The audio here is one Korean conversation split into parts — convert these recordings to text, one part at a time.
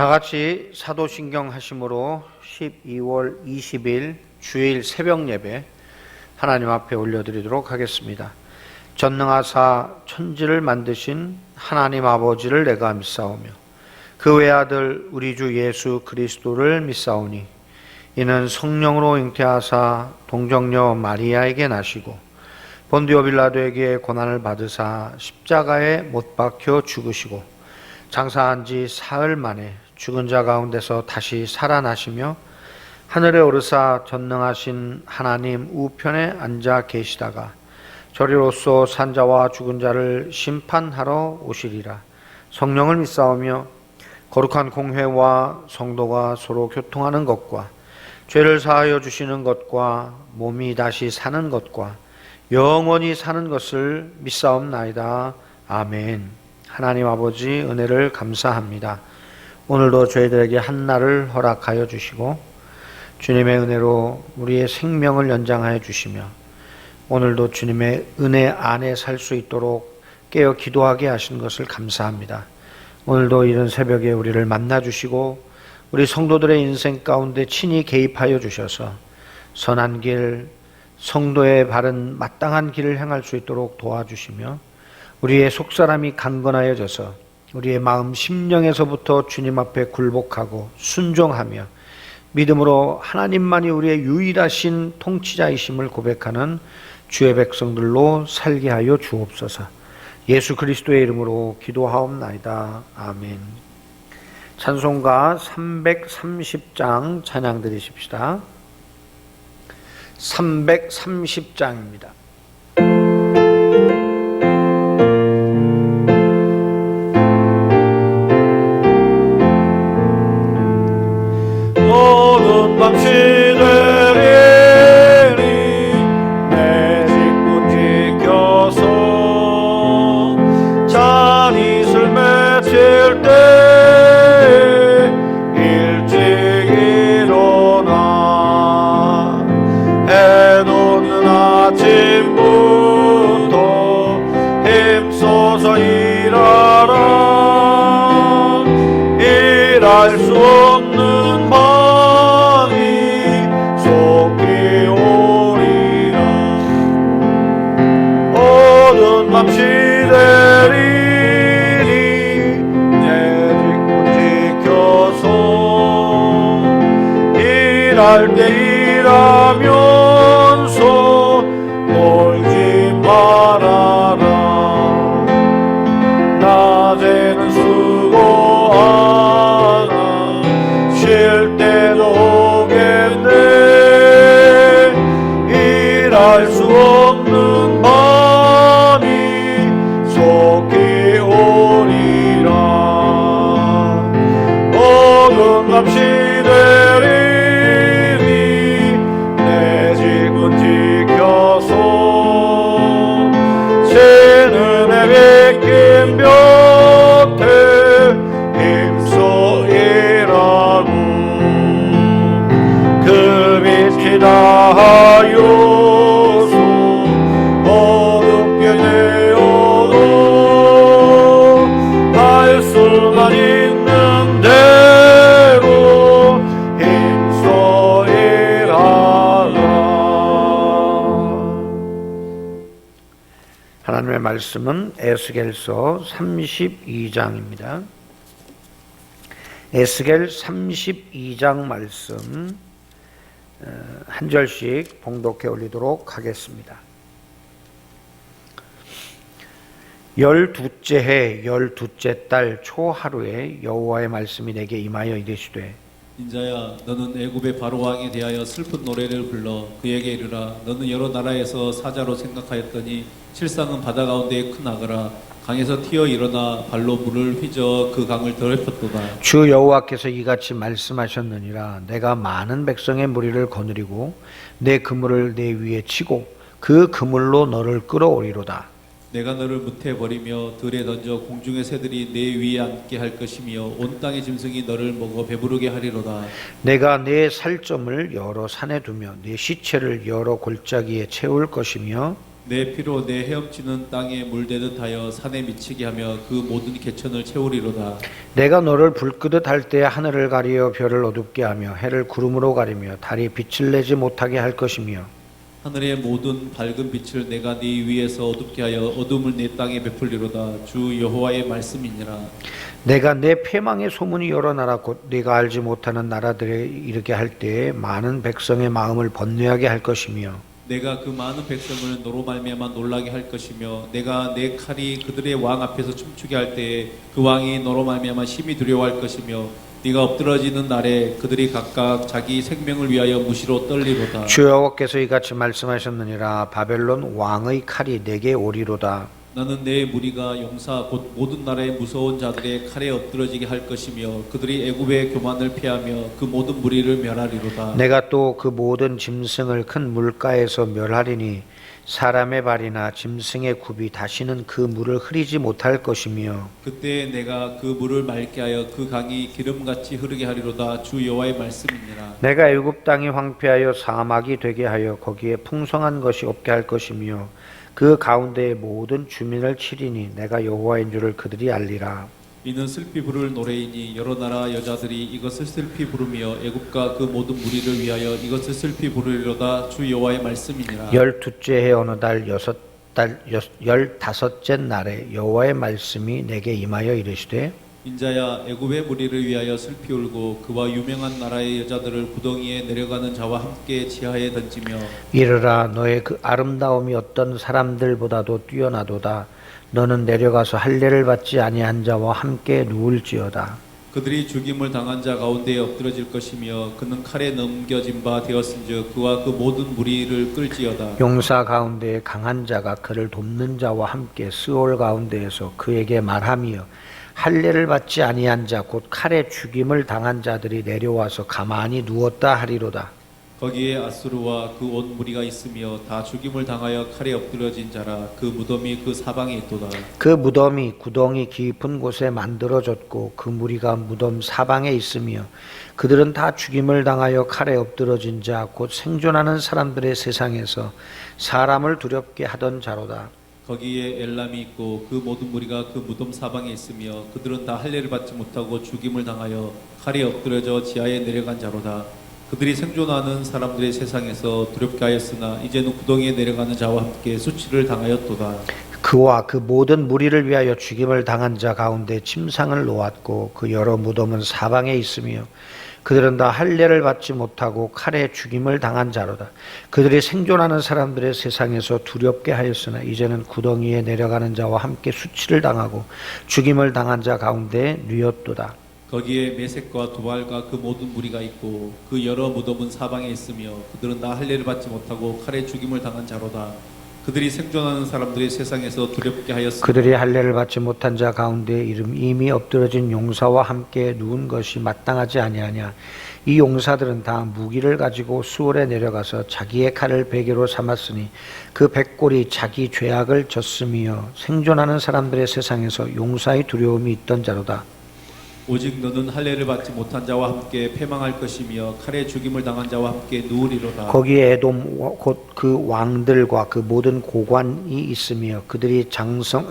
다 같이 사도신경 하심으로 12월 20일 주일 새벽 예배 하나님 앞에 올려드리도록 하겠습니다. 전능하사 천지를 만드신 하나님 아버지를 내가 믿사오며 그 외아들 우리 주 예수 그리스도를 믿사오니 이는 성령으로 잉태하사 동정녀 마리아에게 나시고 본디오 빌라도에게 고난을 받으사 십자가에 못 박혀 죽으시고 장사한 지 사흘 만에 죽은 자 가운데서 다시 살아나시며 하늘에 오르사 전능하신 하나님 우편에 앉아 계시다가 저리로서 산자와 죽은 자를 심판하러 오시리라. 성령을 믿사오며 거룩한 공회와 성도가 서로 교통하는 것과 죄를 사하여 주시는 것과 몸이 다시 사는 것과 영원히 사는 것을 믿사옵나이다. 아멘. 하나님 아버지 은혜를 감사합니다. 오늘도 저희들에게 한날을 허락하여 주시고 주님의 은혜로 우리의 생명을 연장하여 주시며 오늘도 주님의 은혜 안에 살 수 있도록 깨어 기도하게 하신 것을 감사합니다. 오늘도 이런 새벽에 우리를 만나 주시고 우리 성도들의 인생 가운데 친히 개입하여 주셔서 선한 길, 성도의 바른 마땅한 길을 행할 수 있도록 도와주시며 우리의 속사람이 강건하여져서 우리의 마음 심령에서부터 주님 앞에 굴복하고 순종하며 믿음으로 하나님만이 우리의 유일하신 통치자이심을 고백하는 주의 백성들로 살게 하여 주옵소서. 예수 그리스도의 이름으로 기도하옵나이다. 아멘. 찬송가 330장 찬양 드리십시다. 330장입니다. 어두운 밤 시대리니 내 직분 지켜서 잔이슬 맺힐 때 일찍 일어나 해 돋는 아침부터 힘써서 일하라. 일할 수 없는 밤이 속히 오리라. 어두운 밤 시대리니 내 직분 지켜서 일할 때 일하면서 놀지 말아라. 낮에는 수고하라. 쉴 때도 오겠네. 일할 수 없는 밤이 속히 오리라. 어두운 밤 시대리니 내 직분 지켜서 새는 해 뵙긴 볕에 힘써 일하고 그 빛이 다하여서 어둡게 되어도 할 수만 있는 대로 힘써 일하라. 하나님의 말씀은 에스겔서 32장입니다. 에스겔 32장 말씀 한 절씩 봉독해 올리도록 하겠습니다. 12째 해 12째 달 초하루에 여호와의 말씀이 내게 임하여 이르시되 인자야, 너는 애굽의 바로 왕에 대하여 슬픈 노래를 불러 그에게 이르라. 너는 여러 나라에서 사자로 생각하였더니 실상은 바다 가운데의 큰 악어라. 강에서 튀어 일어나 발로 물을 휘저 그 강을 더럽혔도다. 주 여호와께서 이같이 말씀하셨느니라. 내가 많은 백성의 무리를 거느리고 내 그물을 내 위에 치고 그 그물로 너를 끌어오리로다. 내가 너를 무태 버리며 들에 던져 공중의 새들이 내 위에 앉게 할 것이며 온 땅의 짐승이 너를 먹어 배부르게 하리로다. 내가 내 살점을 여러 산에 두며 내 시체를 여러 골짜기에 채울 것이며 내 피로 내 헤엄치는 땅에 물대듯 하여 산에 미치게 하며 그 모든 개천을 채우리로다. 내가 너를 불끄듯 할 때 하늘을 가리어 별을 어둡게 하며 해를 구름으로 가리며 달이 빛을 내지 못하게 할 것이며 하늘의 모든 밝은 빛을 내가 네 위에서 어둡게 하여 어둠을 네 땅에 베풀리로다. 주 여호와의 말씀이니라. 내가 내 패망의 소문이 여러 나라 곧 네가 알지 못하는 나라들에 이르게 할 때에 많은 백성의 마음을 번뇌하게 할 것이며 내가 그 많은 백성을 너로 말미암아 놀라게 할 것이며 내가 내 칼이 그들의 왕 앞에서 춤추게 할 때에 그 왕이 너로 말미암아 심히 두려워할 것이며 네가 엎드러지는 날에 그들이 각각 자기 생명을 위하여 무시로 떨리로다. 주 여호와께서 이같이 말씀하셨느니라. 바벨론 왕의 칼이 내게 오리로다. 나는 내 무리가 용사 곧 모든 나라의 무서운 자들의 칼에 엎드러지게 할 것이며 그들이 애굽의 교만을 피하며 그 모든 무리를 멸하리로다. 내가 또 그 모든 짐승을 큰 물가에서 멸하리니 사람의 발이나 짐승의 굽이 다시는 그 물을 흐리지 못할 것이며 그때 내가 그 물을 맑게 하여 그 강이 기름같이 흐르게 하리로다. 주 여호와의 말씀이니라. 내가 애굽 땅이 황폐하여 사막이 되게 하여 거기에 풍성한 것이 없게 할 것이며 그 가운데의 모든 주민을 치리니 내가 여호와인 줄을 그들이 알리라. 이는 슬피 부를 노래이니 여러 나라 여자들이 이것을 슬피 부르며 애굽과 그 모든 무리를 위하여 이것을 슬피 부르리로다. 주 여호와의 말씀이니라. 12째 해 어느 달 15째 날에 여호와의 말씀이 내게 임하여 이르시되 인자야 애굽의 무리를 위하여 슬피 울고 그와 유명한 나라의 여자들을 구덩이에 내려가는 자와 함께 지하에 던지며 이르라. 너의 그 아름다움이 어떤 사람들보다도 뛰어나도다. 너는 내려가서 할례를 받지 아니한 자와 함께 누울지어다. 그들이 죽임을 당한 자 가운데에 엎드러질 것이며 그는 칼에 넘겨진 바 되었은즉 그와 그 모든 무리를 끌지어다. 용사 가운데 강한 자가 그를 돕는 자와 함께 스올 가운데에서 그에게 말하며 할례를 받지 아니한 자 곧 칼에 죽임을 당한 자들이 내려와서 가만히 누웠다 하리로다. 거기에 아수르와 그 온 무리가 있으며 다 죽임을 당하여 칼에 엎드려진 자라. 그 무덤이 그 사방에 있도다. 그 무덤이 구덩이 깊은 곳에 만들어졌고 그 무리가 무덤 사방에 있으며 그들은 다 죽임을 당하여 칼에 엎드러진 자 곧 생존하는 사람들의 세상에서 사람을 두렵게 하던 자로다. 거기에 엘람이 있고 그 모든 무리가 그 무덤 사방에 있으며 그들은 다 할례를 받지 못하고 죽임을 당하여 칼에 엎드려져 지하에 내려간 자로다. 그들이 생존하는 사람들의 세상에서 두렵게 하였으나 이제는 구덩이에 내려가는 자와 함께 수치를 당하였도다. 그와 그 모든 무리를 위하여 죽임을 당한 자 가운데 침상을 놓았고 그 여러 무덤은 사방에 있으며 그들은 다 할례를 받지 못하고 칼에 죽임을 당한 자로다. 그들이 생존하는 사람들의 세상에서 두렵게 하였으나 이제는 구덩이에 내려가는 자와 함께 수치를 당하고 죽임을 당한 자 가운데 누였도다. 거기에 메색과 두발과 그 모든 무리가 있고 그 여러 무덤은 사방에 있으며 그들은 다 할례를 받지 못하고 칼에 죽임을 당한 자로다. 그들이 생존하는 사람들의 세상에서 두렵게 하였으나 그들이 할례를 받지 못한 자 가운데 이미 엎드러진 용사와 함께 누운 것이 마땅하지 아니하냐. 이 용사들은 다 무기를 가지고 수월에 내려가서 자기의 칼을 베개로 삼았으니 그 백골이 자기 죄악을 졌으며 생존하는 사람들의 세상에서 용사의 두려움이 있던 자로다. 오직 너는 할례를 받지 못한 자와 함께 패망할 것이며 칼에 죽임을 당한 자와 함께 누우리로다. 거기에 에돔 곧 그 왕들과 그 모든 고관이 있으며 그들이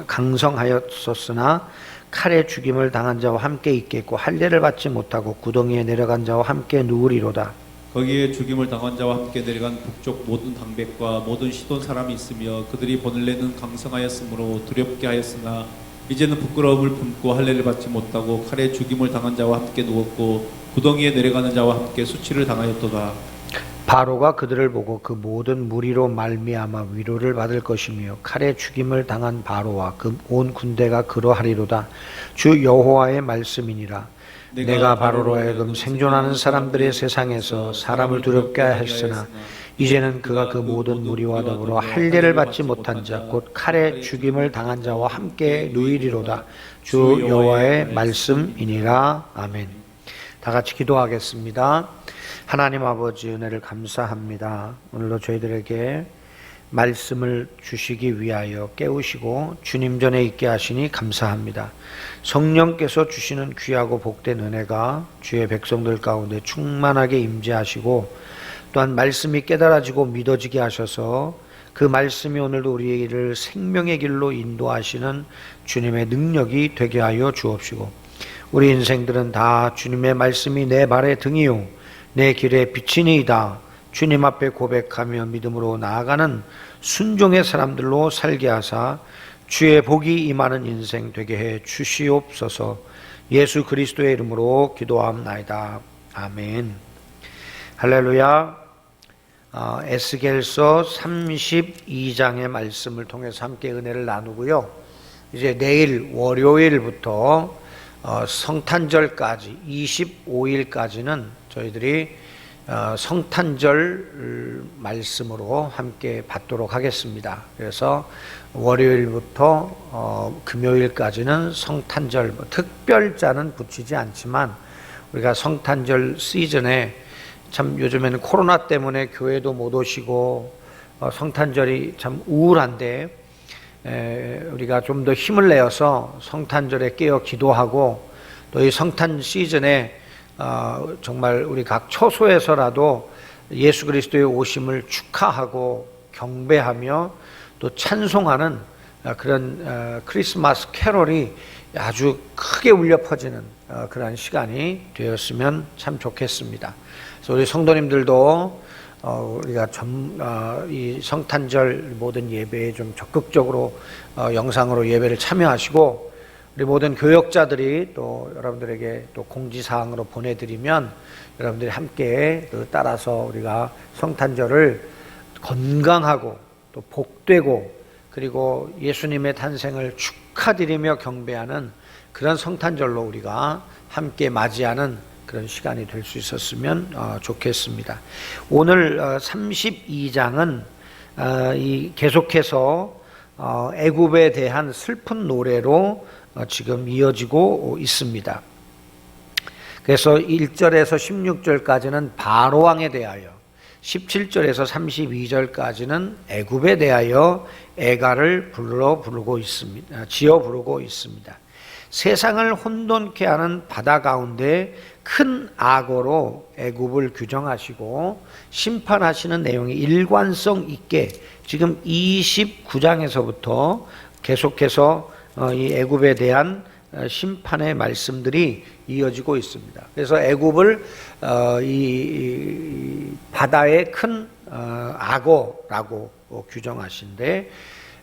강성하였었으나 칼에 죽임을 당한 자와 함께 있겠고 할례를 받지 못하고 구덩이에 내려간 자와 함께 누우리로다. 거기에 죽임을 당한 자와 함께 내려간 북쪽 모든 방백과 모든 시돈 사람이 있으며 그들이 번을내는 강성하였으므로 두렵게 하였으나 이제는 부끄러움을 품고 할례를 받지 못하고 칼에 죽임을 당한 자와 함께 누웠고 구덩이에 내려가는 자와 함께 수치를 당하였도다. 바로가 그들을 보고 그 모든 무리로 말미암아 위로를 받을 것이며 칼에 죽임을 당한 바로와 그 온 군대가 그러하리로다. 주 여호와의 말씀이니라. 내가 바로로 하여금 생존하는 사람들의 세상에서 사람을 두렵게 하였으나 이제는 그가 그 모든 무리와 더불어 할례를 받지 못한 자 곧 칼에 죽임을 당한 자와 함께 누이리로다. 주 여호와의 말씀이니라. 아멘. 다 같이 기도하겠습니다. 하나님 아버지 은혜를 감사합니다. 오늘도 저희들에게 말씀을 주시기 위하여 깨우시고 주님 전에 있게 하시니 감사합니다. 성령께서 주시는 귀하고 복된 은혜가 주의 백성들 가운데 충만하게 임재하시고 또한 말씀이 깨달아지고 믿어지게 하셔서 그 말씀이 오늘도 우리를 생명의 길로 인도하시는 주님의 능력이 되게 하여 주옵시고, 우리 인생들은 다 주님의 말씀이 내 발의 등이요 내 길의 빛이니이다 주님 앞에 고백하며 믿음으로 나아가는 순종의 사람들로 살게 하사 주의 복이 임하는 인생 되게 해 주시옵소서. 예수 그리스도의 이름으로 기도하옵나이다. 아멘. 할렐루야. 에스겔서 32장의 말씀을 통해서 함께 은혜를 나누고요. 이제 내일 월요일부터 성탄절까지 25일까지는 저희들이 성탄절 말씀으로 함께 받도록 하겠습니다. 그래서 월요일부터 금요일까지는 성탄절, 특별자는 붙이지 않지만 우리가 성탄절 시즌에 참 요즘에는 코로나 때문에 교회도 못 오시고 성탄절이 참 우울한데 우리가 좀 더 힘을 내어서 성탄절에 깨어 기도하고 또 이 성탄 시즌에 정말 우리 각 처소에서라도 예수 그리스도의 오심을 축하하고 경배하며 또 찬송하는 그런 크리스마스 캐롤이 아주 크게 울려 퍼지는 그런 시간이 되었으면 참 좋겠습니다. 그래서 우리 성도님들도 우리가 이 성탄절 모든 예배에 좀 적극적으로 영상으로 예배를 참여하시고, 우리 모든 교역자들이 또 여러분들에게 또 공지사항으로 보내드리면 여러분들이 함께 따라서 우리가 성탄절을 건강하고 또 복되고 그리고 예수님의 탄생을 축하드리며 경배하는 그런 성탄절로 우리가 함께 맞이하는 그런 시간이 될 수 있었으면 좋겠습니다. 오늘 32장은 계속해서 애굽에 대한 슬픈 노래로 지금 이어지고 있습니다. 그래서 1절에서 16절까지는 바로왕에 대하여, 17절에서 32절까지는 애굽에 대하여 애가를 지어 부르고 있습니다. 세상을 혼돈케 하는 바다 가운데 큰 악어로 애굽을 규정하시고 심판하시는 내용이 일관성 있게 지금 29장에서부터 계속해서 이 애굽에 대한 심판의 말씀들이 이어지고 있습니다. 그래서 애굽을 이 바다의 큰 악어라고 규정하신데,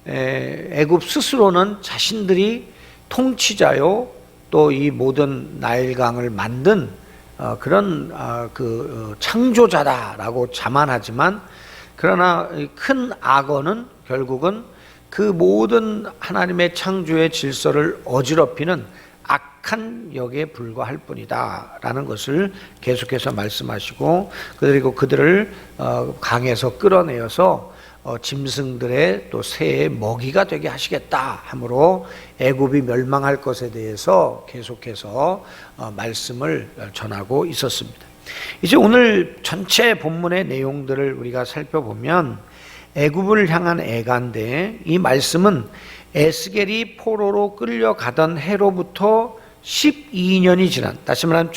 애굽 스스로는 자신들이 통치자요 또 이 모든 나일강을 만든 그런 창조자다라고 자만하지만, 그러나 큰 악어는 결국은 그 모든 하나님의 창조의 질서를 어지럽히는 악한 역에 불과할 뿐이다 라는 것을 계속해서 말씀하시고, 그리고 그들을 강에서 끌어내어서 짐승들의 또 새의 먹이가 되게 하시겠다 하므로 애굽이 멸망할 것에 대해서 계속해서 말씀을 전하고 있었습니다. 이제 오늘 전체 본문의 내용들을 우리가 살펴보면 애굽을 향한 애가인데, 이 말씀은 에스겔이 포로로 끌려가던 해로부터 12년이 지난, 다시 말하면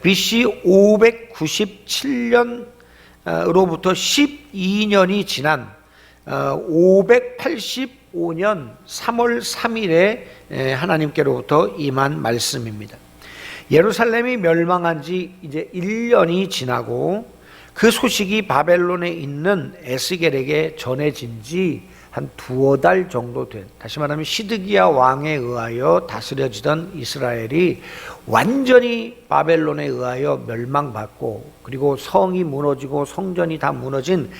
BC 597년 로부터 12년이 지난 585년 3월 3일에 하나님께로부터 임한 말씀입니다. 예루살렘이 멸망한 지 이제 1년이 지나고 그 소식이 바벨론에 있는 에스겔에게 전해진 지 한 두어 달 정도 된, 다시 말하면 시드기야 왕에 의하여 다스려지던 이스라엘이 완전히 바벨론에 의하여 멸망받고, 그리고 성이 무너지고 성전이 다 무너진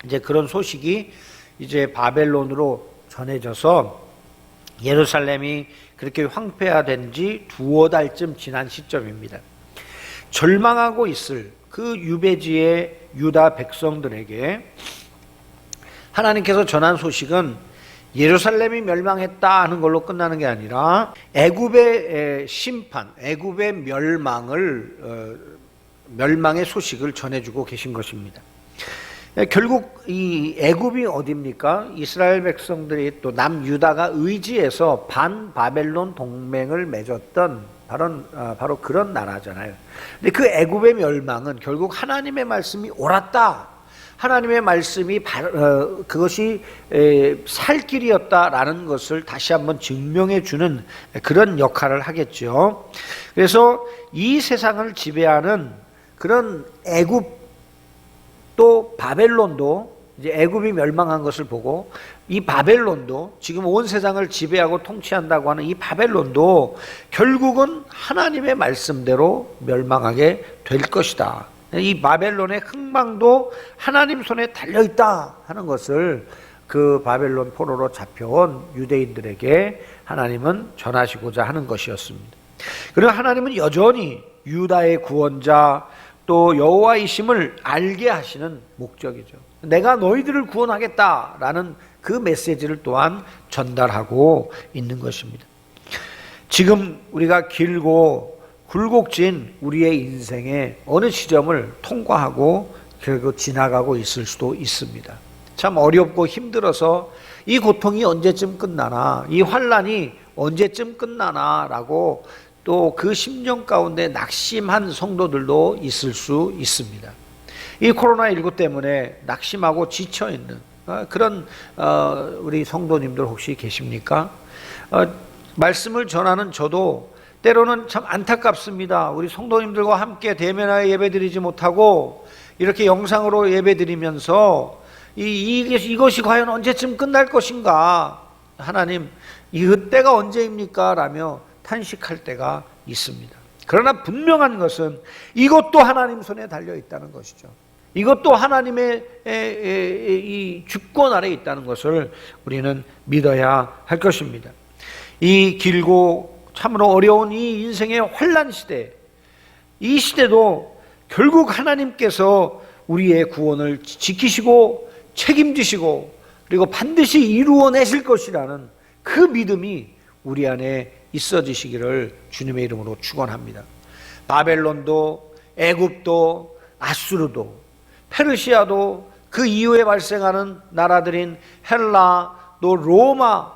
이제 그런 소식이 이제 바벨론으로 전해져서 예루살렘이 그렇게 황폐화된 지 두어 달쯤 지난 시점입니다. 절망하고 있을 그 유배지의 유다 백성들에게 하나님께서 전한 소식은 예루살렘이 멸망했다 하는 걸로 끝나는 게 아니라 애굽의 심판, 애굽의 멸망의 소식을 전해주고 계신 것입니다. 결국 이 애굽이 어디입니까? 이스라엘 백성들이 또 남유다가 의지해서 반바벨론 동맹을 맺었던 바로 그런 나라잖아요. 근데 그 애굽의 멸망은 결국 하나님의 말씀이 옳았다, 하나님의 말씀이 그것이 살 길이었다라는 것을 다시 한번 증명해 주는 그런 역할을 하겠죠. 그래서 이 세상을 지배하는 그런 애굽 또 바벨론도 이제 애굽이 멸망한 것을 보고 이 바벨론도 지금 온 세상을 지배하고 통치한다고 하는 이 바벨론도 결국은 하나님의 말씀대로 멸망하게 될 것이다. 이 바벨론의 흥망도 하나님 손에 달려있다 하는 것을 그 바벨론 포로로 잡혀온 유대인들에게 하나님은 전하시고자 하는 것이었습니다. 그리고 하나님은 여전히 유다의 구원자 또 여호와이심을 알게 하시는 목적이죠. 내가 너희들을 구원하겠다라는 그 메시지를 또한 전달하고 있는 것입니다. 지금 우리가 길고 굴곡진 우리의 인생의 어느 지점을 통과하고 결국 지나가고 있을 수도 있습니다. 참 어렵고 힘들어서 이 고통이 언제쯤 끝나나, 이 환난이 언제쯤 끝나나라고 또 그 심령 가운데 낙심한 성도들도 있을 수 있습니다. 이 코로나19 때문에 낙심하고 지쳐있는 그런 우리 성도님들 혹시 계십니까? 말씀을 전하는 저도 때로는 참 안타깝습니다. 우리 성도님들과 함께 대면하여 예배드리지 못하고 이렇게 영상으로 예배드리면서 이것이 과연 언제쯤 끝날 것인가? 하나님, 이 때가 언제입니까? 라며 탄식할 때가 있습니다. 그러나 분명한 것은 이것도 하나님 손에 달려 있다는 것이죠. 이것도 하나님의 이 주권 아래에 있다는 것을 우리는 믿어야 할 것입니다. 이 길고 참으로 어려운 이 인생의 환난 시대, 이 시대도 결국 하나님께서 우리의 구원을 지키시고 책임지시고 그리고 반드시 이루어내실 것이라는 그 믿음이 우리 안에 있어지시기를 주님의 이름으로 축원합니다. 바벨론도 애굽도 아수르도 페르시아도 그 이후에 발생하는 나라들인 헬라 또 로마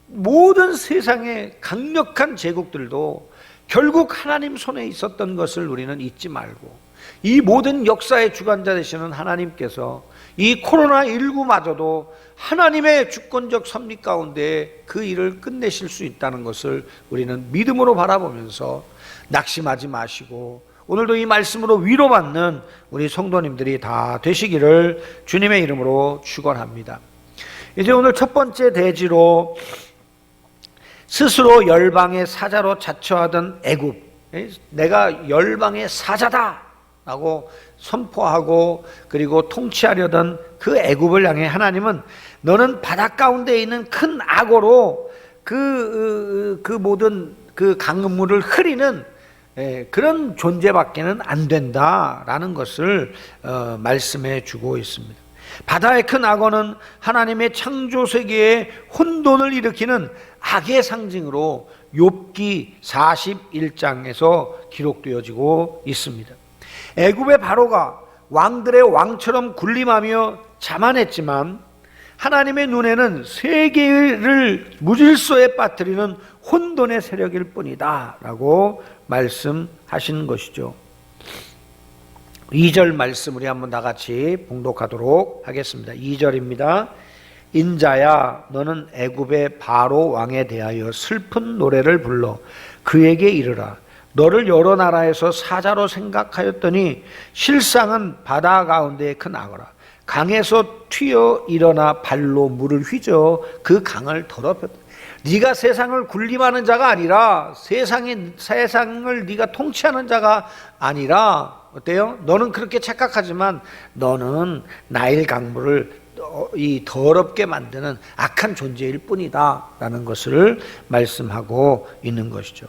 모든 세상의 강력한 제국들도 결국 하나님 손에 있었던 것을 우리는 잊지 말고 이 모든 역사의 주관자 되시는 하나님께서 이 코로나19마저도 하나님의 주권적 섭리 가운데 그 일을 끝내실 수 있다는 것을 우리는 믿음으로 바라보면서 낙심하지 마시고 오늘도 이 말씀으로 위로받는 우리 성도님들이 다 되시기를 주님의 이름으로 축원합니다. 이제 오늘 첫 번째 대지로 스스로 열방의 사자로 자처하던 애굽, 내가 열방의 사자다 라고 선포하고 그리고 통치하려던 그 애굽을 향해 하나님은 너는 바다 가운데 있는 큰 악어로 그 모든 그 강물을 흐리는 그런 존재밖에는 안 된다라는 것을 말씀해 주고 있습니다. 바다의 큰 악어는 하나님의 창조 세계에 혼돈을 일으키는 악의 상징으로 욥기 41장에서 기록되어지고 있습니다. 애굽의 바로가 왕들의 왕처럼 군림하며 자만했지만 하나님의 눈에는 세계를 무질서에 빠뜨리는 혼돈의 세력일 뿐이다 라고 말씀하시는 것이죠. 2절 말씀 우리 한번 다 같이 봉독하도록 하겠습니다. 2절입니다. 인자야 너는 애굽의 바로 왕에 대하여 슬픈 노래를 불러 그에게 이르라. 너를 여러 나라에서 사자로 생각하였더니 실상은 바다 가운데에 큰 악어라. 강에서 튀어 일어나 발로 물을 휘저 그 강을 더럽혔다. 네가 세상을 군림하는 자가 아니라 세상을 네가 통치하는 자가 아니라 어때요? 너는 그렇게 착각하지만 너는 나일 강물을 이 더럽게 만드는 악한 존재일 뿐이다 라는 것을 말씀하고 있는 것이죠.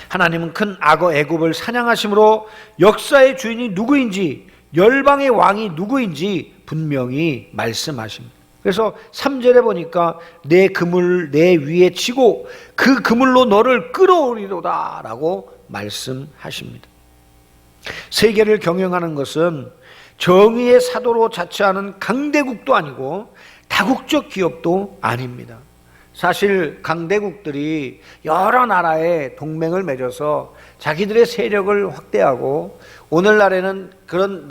하나님은 큰 악어 애굽을 사냥하심으로 역사의 주인이 누구인지 열방의 왕이 누구인지 분명히 말씀하십니다. 그래서 3절에 보니까 내 그물 내 위에 치고 그 그물로 너를 끌어오리로다 라고 말씀하십니다. 세계를 경영하는 것은 정의의 사도로 자처하는 강대국도 아니고 다국적 기업도 아닙니다. 사실 강대국들이 여러 나라의 동맹을 맺어서 자기들의 세력을 확대하고 오늘날에는 그런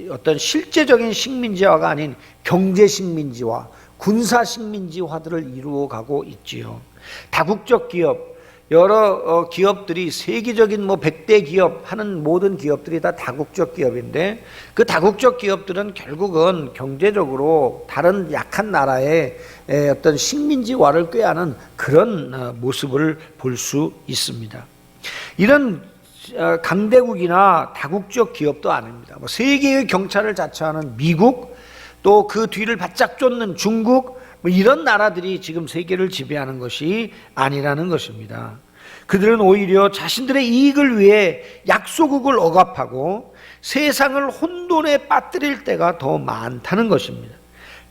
어떤 실제적인 식민지화가 아닌 경제 식민지화, 군사 식민지화들을 이루어가고 있지요. 다국적 기업, 여러 기업들이 세계적인 100대 기업 하는 모든 기업들이 다 다국적 기업인데 그 다국적 기업들은 결국은 경제적으로 다른 약한 나라의 어떤 식민지화를 꾀하는 그런 모습을 볼 수 있습니다. 이런 강대국이나 다국적 기업도 아닙니다. 세계의 경찰을 자처하는 미국, 또 그 뒤를 바짝 쫓는 중국, 이런 나라들이 지금 세계를 지배하는 것이 아니라는 것입니다. 그들은 오히려 자신들의 이익을 위해 약소국을 억압하고 세상을 혼돈에 빠뜨릴 때가 더 많다는 것입니다.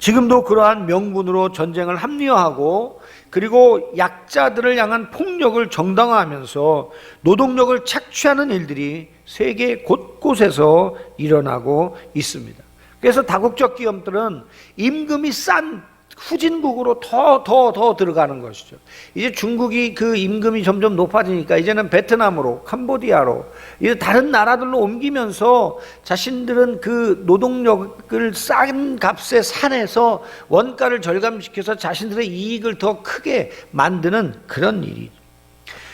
지금도 그러한 명분으로 전쟁을 합리화하고 그리고 약자들을 향한 폭력을 정당화하면서 노동력을 착취하는 일들이 세계 곳곳에서 일어나고 있습니다. 그래서 다국적 기업들은 임금이 싼 후진국으로 더 들어가는 것이죠. 이제 중국이 그 임금이 점점 높아지니까 이제는 베트남으로, 캄보디아로, 이제 다른 나라들로 옮기면서 자신들은 그 노동력을 싼 값에 사내서 원가를 절감시켜서 자신들의 이익을 더 크게 만드는 그런 일이죠.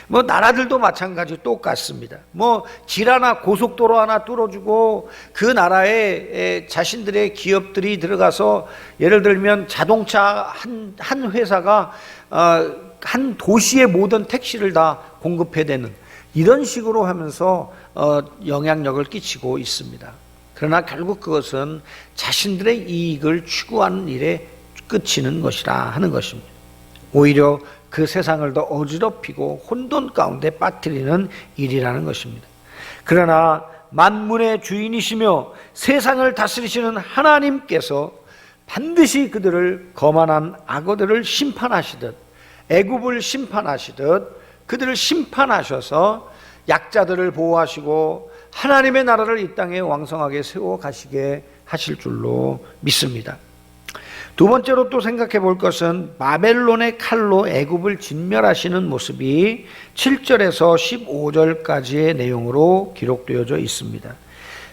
나라들도 마찬가지 똑같습니다. 길 하나, 고속도로 하나 뚫어주고 그 나라에 자신들의 기업들이 들어가서 예를 들면 자동차 한 회사가 한 도시의 모든 택시를 다 공급해대는 이런 식으로 하면서 영향력을 끼치고 있습니다. 그러나 결국 그것은 자신들의 이익을 추구하는 일에 그치는 것이라 하는 것입니다. 오히려 그 세상을 더 어지럽히고 혼돈 가운데 빠뜨리는 일이라는 것입니다. 그러나 만물의 주인이시며 세상을 다스리시는 하나님께서 반드시 그들을 거만한 악어들을 심판하시듯 애굽을 심판하시듯 그들을 심판하셔서 약자들을 보호하시고 하나님의 나라를 이 땅에 왕성하게 세워 가시게 하실 줄로 믿습니다. 두 번째로 또 생각해 볼 것은 바벨론의 칼로 애굽을 진멸하시는 모습이 7절에서 15절까지의 내용으로 기록되어져 있습니다.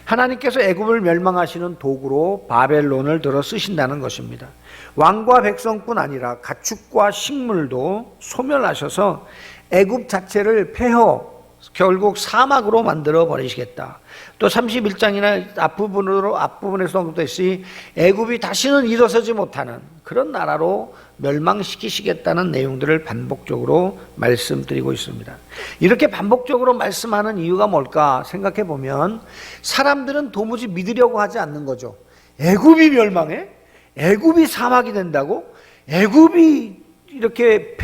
하나님께서 애굽을 멸망하시는 도구로 바벨론을 들어 쓰신다는 것입니다. 왕과 백성뿐 아니라 가축과 식물도 소멸하셔서 애굽 자체를 폐허, 결국 사막으로 만들어 버리시겠다. 또 31장이나 앞부분에서 언급됐듯이 애굽이 다시는 일어서지 못하는 그런 나라로 멸망시키시겠다는 내용들을 반복적으로 말씀드리고 있습니다. 이렇게 반복적으로 말씀하는 이유가 뭘까 생각해 보면 사람들은 도무지 믿으려고 하지 않는 거죠. 애굽이 멸망해? 애굽이 사막이 된다고? 애굽이 이렇게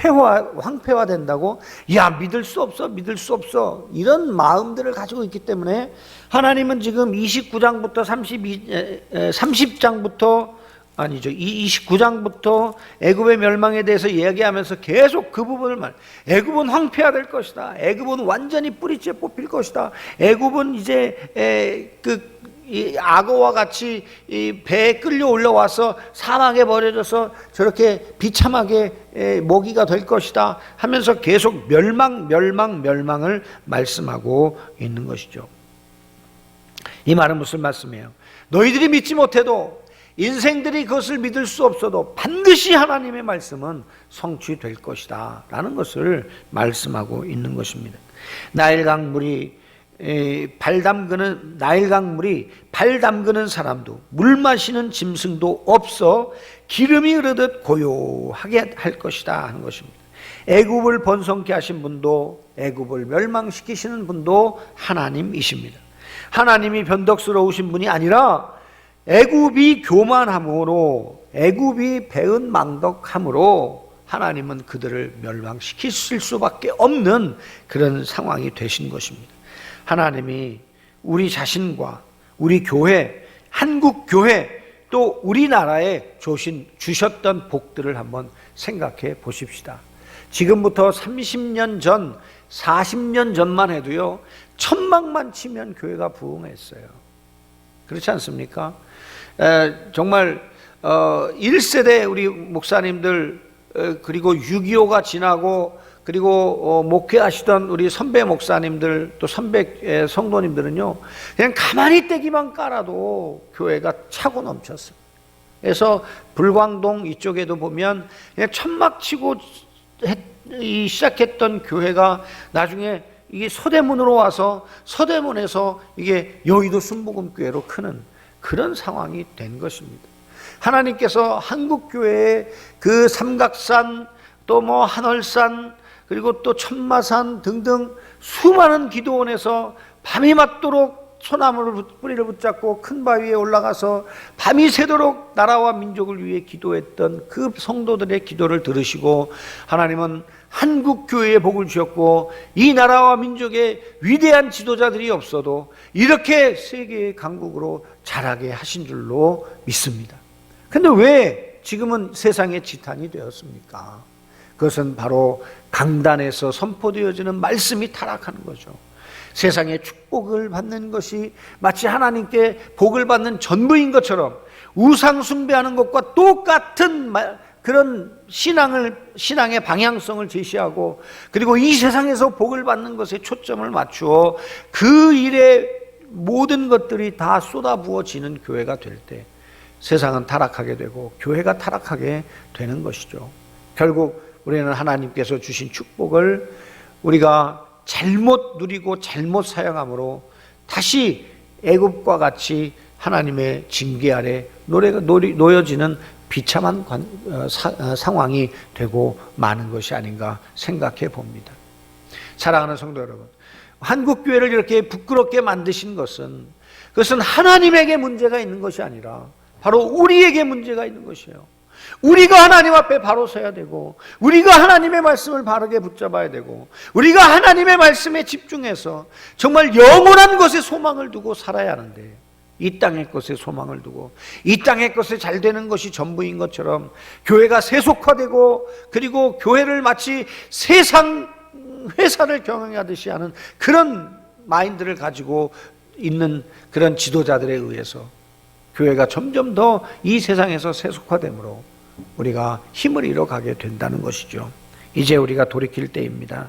황폐화된다고? 야, 믿을 수 없어. 이런 마음들을 가지고 있기 때문에 하나님은 지금 29장부터 30장부터 아니죠. 29장부터 애굽의 멸망에 대해서 이야기하면서 계속 그 부분을 애굽은 황폐화될 것이다. 애굽은 완전히 뿌리째 뽑힐 것이다. 애굽은 이제 이 악어와 같이 이 배에 끌려 올라와서 사막에 버려져서 저렇게 비참하게 먹이가 될 것이다 하면서 계속 멸망을 말씀하고 있는 것이죠. 이 말은 무슨 말씀이에요? 너희들이 믿지 못해도 인생들이 그것을 믿을 수 없어도 반드시 하나님의 말씀은 성취될 것이다 라는 것을 말씀하고 있는 것입니다. 나일강 물이 발 담그는 사람도 물 마시는 짐승도 없어 기름이 흐르듯 고요하게 할 것이다 하는 것입니다. 애굽을 번성케 하신 분도 애굽을 멸망시키시는 분도 하나님이십니다. 하나님이 변덕스러우신 분이 아니라 애굽이 교만함으로 애굽이 배은망덕함으로 하나님은 그들을 멸망시키실 수밖에 없는 그런 상황이 되신 것입니다. 하나님이 우리 자신과 우리 교회, 한국 교회 또 우리나라에 주셨던 복들을 한번 생각해 보십시다. 지금부터 30년 전, 40년 전만 해도요 1000막만 치면 교회가 부흥했어요. 그렇지 않습니까? 정말 1세대 우리 목사님들 그리고 6.25가 지나고 그리고 목회하시던 우리 선배 목사님들 또 선배 성도님들은요, 그냥 가만히 떼기만 깔아도 교회가 차고 넘쳤어요. 그래서 불광동 이쪽에도 보면 그냥 천막 치고 시작했던 교회가 나중에 이게 서대문으로 와서 서대문에서 이게 여의도 순복음교회로 크는 그런 상황이 된 것입니다. 하나님께서 한국교회의 그 삼각산 또 뭐 한월산 그리고 또 천마산 등등 수많은 기도원에서 밤이 맞도록 소나무를 뿌리를 붙잡고 큰 바위에 올라가서 밤이 새도록 나라와 민족을 위해 기도했던 그 성도들의 기도를 들으시고 하나님은 한국교회에 복을 주셨고 이 나라와 민족의 위대한 지도자들이 없어도 이렇게 세계의 강국으로 자라게 하신 줄로 믿습니다. 근데 왜 지금은 세상의 지탄이 되었습니까? 그것은 바로 강단에서 선포되어지는 말씀이 타락하는 거죠. 세상의 축복을 받는 것이 마치 하나님께 복을 받는 전부인 것처럼 우상 숭배하는 것과 똑같은 그런 신앙의 방향성을 제시하고 그리고 이 세상에서 복을 받는 것에 초점을 맞추어 그 일에 모든 것들이 다 쏟아부어지는 교회가 될 때 세상은 타락하게 되고 교회가 타락하게 되는 것이죠. 결국 우리는 하나님께서 주신 축복을 우리가 잘못 누리고 잘못 사용함으로 다시 애굽과 같이 하나님의 징계 아래 놓여지는 비참한 상황이 되고 마는 것이 아닌가 생각해 봅니다. 사랑하는 성도 여러분, 한국교회를 이렇게 부끄럽게 만드신 그것은 하나님에게 문제가 있는 것이 아니라 바로 우리에게 문제가 있는 것이에요. 우리가 하나님 앞에 바로 서야 되고 우리가 하나님의 말씀을 바르게 붙잡아야 되고 우리가 하나님의 말씀에 집중해서 정말 영원한 것에 소망을 두고 살아야 하는데 이 땅의 것에 소망을 두고 이 땅의 것에 잘 되는 것이 전부인 것처럼 교회가 세속화되고 그리고 교회를 마치 세상 회사를 경영하듯이 하는 그런 마인드를 가지고 있는 그런 지도자들에 의해서 교회가 점점 더 이 세상에서 세속화되므로 우리가 힘을 잃어가게 된다는 것이죠. 이제 우리가 돌이킬 때입니다.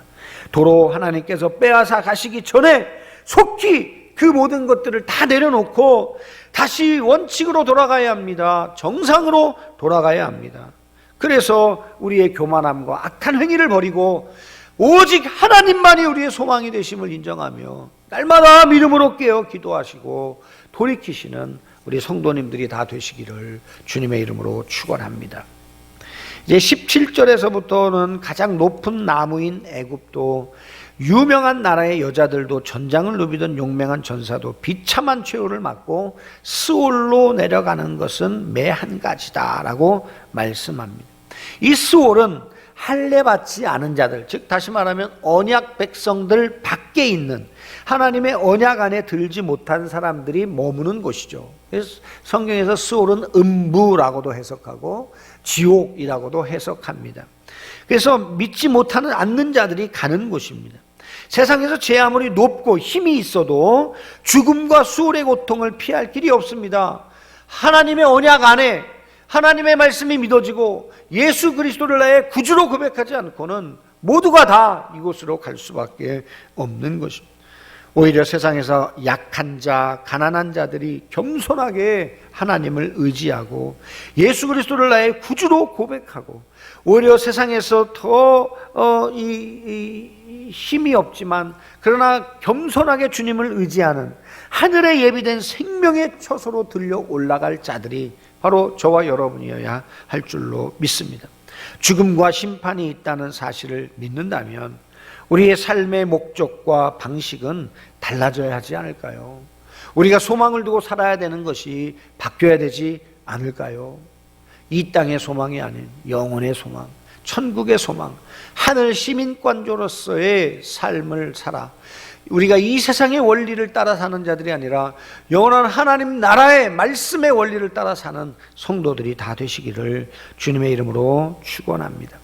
도로 하나님께서 빼앗아 가시기 전에 속히 그 모든 것들을 다 내려놓고 다시 원칙으로 돌아가야 합니다. 정상으로 돌아가야 합니다. 그래서 우리의 교만함과 악한 행위를 버리고 오직 하나님만이 우리의 소망이 되심을 인정하며 날마다 믿음으로 깨어 기도하시고 돌이키시는 우리 성도님들이 다 되시기를 주님의 이름으로 축원합니다. 이제 17절에서부터는 가장 높은 나무인 애굽도 유명한 나라의 여자들도 전장을 누비던 용맹한 전사도 비참한 최후를 맞고 스올로 내려가는 것은 매 한 가지다라고 말씀합니다. 이 스올은 할례 받지 않은 자들, 즉 다시 말하면 언약 백성들 밖에 있는 하나님의 언약 안에 들지 못한 사람들이 머무는 곳이죠. 그래서 성경에서 스올은 음부라고도 해석하고 지옥이라고도 해석합니다. 그래서 믿지 못하는 않는 자들이 가는 곳입니다. 세상에서 제 아무리 높고 힘이 있어도 죽음과 수월의 고통을 피할 길이 없습니다. 하나님의 언약 안에 하나님의 말씀이 믿어지고 예수 그리스도를 나의 구주로 고백하지 않고는 모두가 다 이곳으로 갈 수밖에 없는 것입니다. 오히려 세상에서 약한 자, 가난한 자들이 겸손하게 하나님을 의지하고 예수 그리스도를 나의 구주로 고백하고 오히려 세상에서 더 힘이 없지만 그러나 겸손하게 주님을 의지하는 하늘에 예비된 생명의 처소로 들려 올라갈 자들이 바로 저와 여러분이어야 할 줄로 믿습니다. 죽음과 심판이 있다는 사실을 믿는다면 우리의 삶의 목적과 방식은 달라져야 하지 않을까요? 우리가 소망을 두고 살아야 되는 것이 바뀌어야 되지 않을까요? 이 땅의 소망이 아닌 영혼의 소망, 천국의 소망, 하늘 시민권조로서의 삶을 살아 우리가 이 세상의 원리를 따라 사는 자들이 아니라 영원한 하나님 나라의 말씀의 원리를 따라 사는 성도들이 다 되시기를 주님의 이름으로 축원합니다.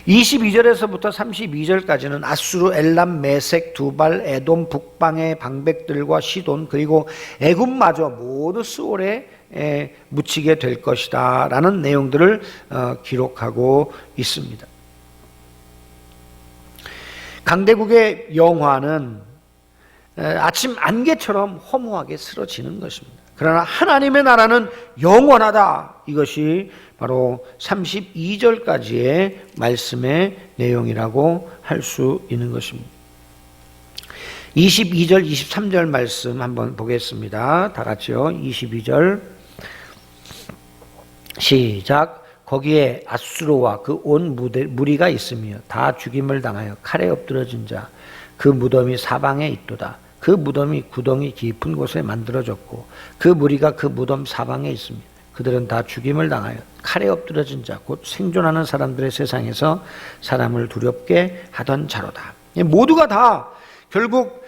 22절에서부터 32절까지는 아수르, 엘람, 메색, 두발, 에돔, 북방의 방백들과 시돈, 그리고 애굽마저 모두 스올에 묻히게 될 것이다 라는 내용들을 기록하고 있습니다. 강대국의 영화는 아침 안개처럼 허무하게 쓰러지는 것입니다. 그러나 하나님의 나라는 영원하다. 이것이 바로 32절까지의 말씀의 내용이라고 할 수 있는 것입니다. 22절, 23절 말씀 한번 보겠습니다. 다 같이요. 22절 시작. 거기에 아수르와 그 온 무리가 있으며 다 죽임을 당하여 칼에 엎드러진 자 그 무덤이 사방에 있도다. 그 무덤이 구덩이 깊은 곳에 만들어졌고 그 무리가 그 무덤 사방에 있습니다. 그들은 다 죽임을 당하여 칼에 엎드러진 자 곧 생존하는 사람들의 세상에서 사람을 두렵게 하던 자로다. 모두가 다 결국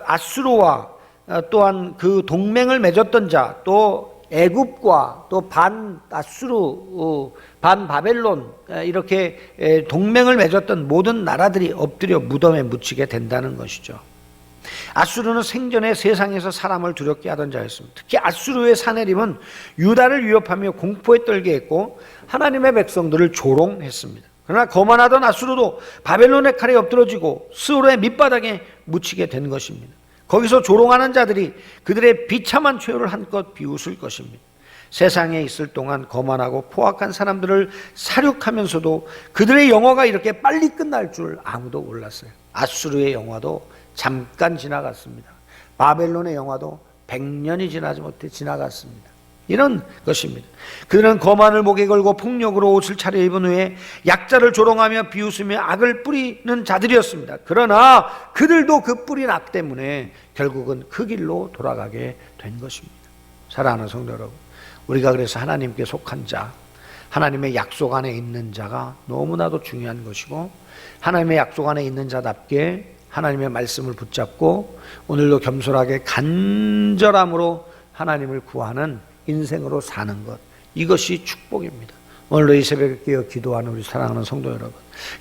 아수르와 또한 그 동맹을 맺었던 자, 또 애굽과 또 반 아수르, 반 바벨론 이렇게 동맹을 맺었던 모든 나라들이 엎드려 무덤에 묻히게 된다는 것이죠. 아수르는 생전에 세상에서 사람을 두렵게 하던 자였습니다. 특히 아수르의 사내림은 유다를 위협하며 공포에 떨게 했고 하나님의 백성들을 조롱했습니다. 그러나 거만하던 아수르도 바벨론의 칼에 엎드러지고 스올의 밑바닥에 묻히게 된 것입니다. 거기서 조롱하는 자들이 그들의 비참한 최후를 한껏 비웃을 것입니다. 세상에 있을 동안 거만하고 포악한 사람들을 사륙하면서도 그들의 영화가 이렇게 빨리 끝날 줄 아무도 몰랐어요. 아수르의 영화도 잠깐 지나갔습니다. 바벨론의 영화도 100년이 지나지 못해 지나갔습니다. 이런 것입니다. 그들은 거만을 목에 걸고 폭력으로 옷을 차려입은 후에 약자를 조롱하며 비웃으며 악을 뿌리는 자들이었습니다. 그러나 그들도 그 뿌린 악 때문에 결국은 그 길로 돌아가게 된 것입니다. 사랑하는 성도 여러분, 우리가 그래서 하나님께 속한 자, 하나님의 약속 안에 있는 자가 너무나도 중요한 것이고, 하나님의 약속 안에 있는 자답게 하나님의 말씀을 붙잡고 오늘도 겸손하게 간절함으로 하나님을 구하는 인생으로 사는 것, 이것이 축복입니다. 오늘도 이 새벽에 깨어 기도하는 우리 사랑하는 성도 여러분,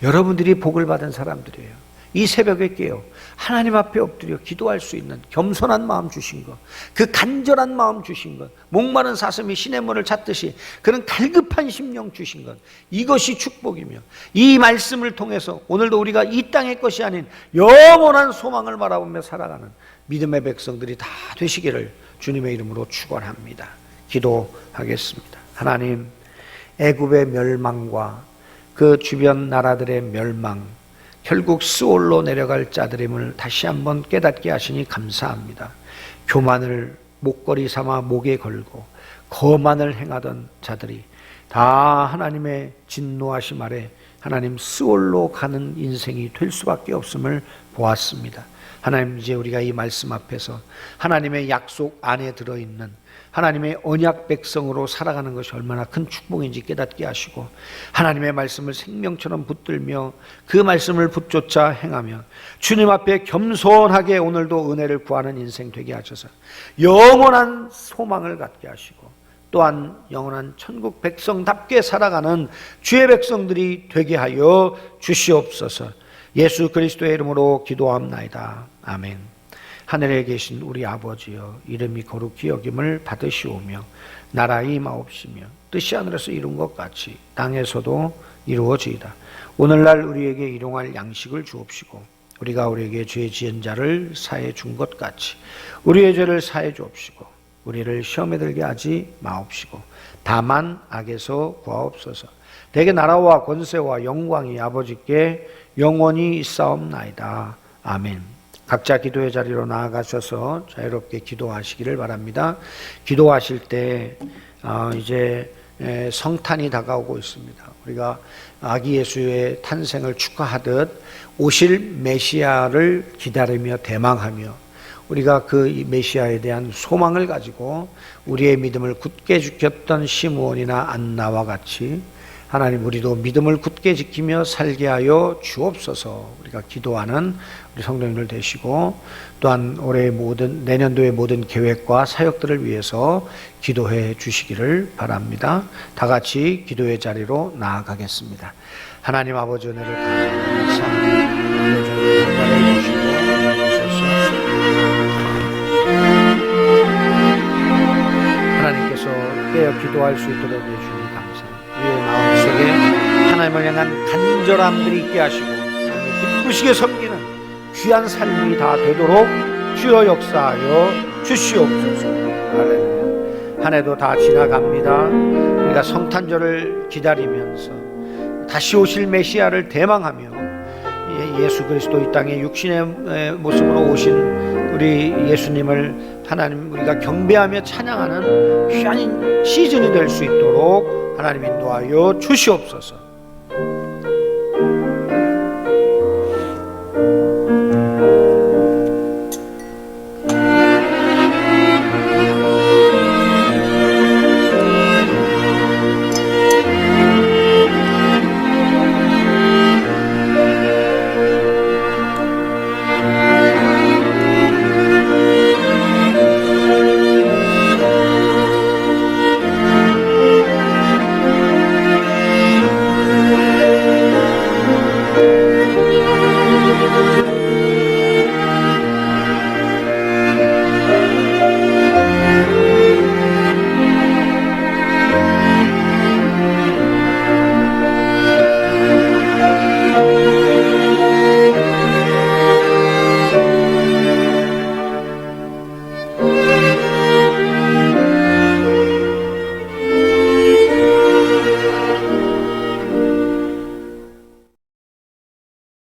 여러분들이 복을 받은 사람들이에요. 이 새벽에 깨어 하나님 앞에 엎드려 기도할 수 있는 겸손한 마음 주신 것, 그 간절한 마음 주신 것, 목마른 사슴이 시냇물을 찾듯이 그런 갈급한 심령 주신 것, 이것이 축복이며, 이 말씀을 통해서 오늘도 우리가 이 땅의 것이 아닌 영원한 소망을 바라보며 살아가는 믿음의 백성들이 다 되시기를 주님의 이름으로 축원합니다. 기도하겠습니다. 하나님, 애굽의 멸망과 그 주변 나라들의 멸망, 결국 스올로 내려갈 자들임을 다시 한번 깨닫게 하시니 감사합니다. 교만을 목걸이 삼아 목에 걸고 거만을 행하던 자들이 다 하나님의 진노하심 아래 하나님 스올로 가는 인생이 될 수밖에 없음을 보았습니다. 하나님, 이제 우리가 이 말씀 앞에서 하나님의 약속 안에 들어있는 하나님의 언약 백성으로 살아가는 것이 얼마나 큰 축복인지 깨닫게 하시고, 하나님의 말씀을 생명처럼 붙들며 그 말씀을 붙쫓아 행하며 주님 앞에 겸손하게 오늘도 은혜를 구하는 인생 되게 하셔서 영원한 소망을 갖게 하시고, 또한 영원한 천국 백성답게 살아가는 주의 백성들이 되게 하여 주시옵소서. 예수 그리스도의 이름으로 기도합나이다. 아멘. 하늘에 계신 우리 아버지여, 이름이 거룩히 여김을 받으시오며 나라의 임하옵시며 뜻이 하늘에서 이룬 것 같이 땅에서도 이루어지이다. 오늘날 우리에게 일용할 양식을 주옵시고, 우리가 우리에게 죄 지은 자를 사해 준 것 같이 우리의 죄를 사해 주옵시고, 우리를 시험에 들게 하지 마옵시고 다만 악에서 구하옵소서. 대개 나라와 권세와 영광이 아버지께 영원히 있사옵나이다. 아멘. 각자 기도의 자리로 나아가셔서 자유롭게 기도하시기를 바랍니다. 기도하실 때 이제 성탄이 다가오고 있습니다. 우리가 아기 예수의 탄생을 축하하듯 오실 메시아를 기다리며 대망하며 우리가 그 메시아에 대한 소망을 가지고 우리의 믿음을 굳게 지켰던 시므온이나 안나와 같이 하나님, 우리도 믿음을 굳게 지키며 살게 하여 주옵소서. 우리가 기도하는 우리 성도님들 되시고, 또한 올해 내년도의 모든 계획과 사역들을 위해서 기도해 주시기를 바랍니다. 다 같이 기도의 자리로 나아가겠습니다. 하나님 아버지 은혜를 감사합니다. 요즘 건강해 주시고 주셔서 하나님께서 깨어 기도할 수 있도록 해주시니 감사합니다. 우리의 마음속에 하나님을 향한 간절함들이 있게 하시고 하나님을 기쁘시게 섬기는 귀한 삶이 다 되도록 주여 역사하여 주시옵소서. 할렐루야. 한 해도 다 지나갑니다. 우리가 성탄절을 기다리면서 다시 오실 메시아를 대망하며 예수 그리스도 이 땅에 육신의 모습으로 오신 우리 예수님을 하나님 우리가 경배하며 찬양하는 귀한 시즌이 될 수 있도록 하나님 인도하여 주시옵소서.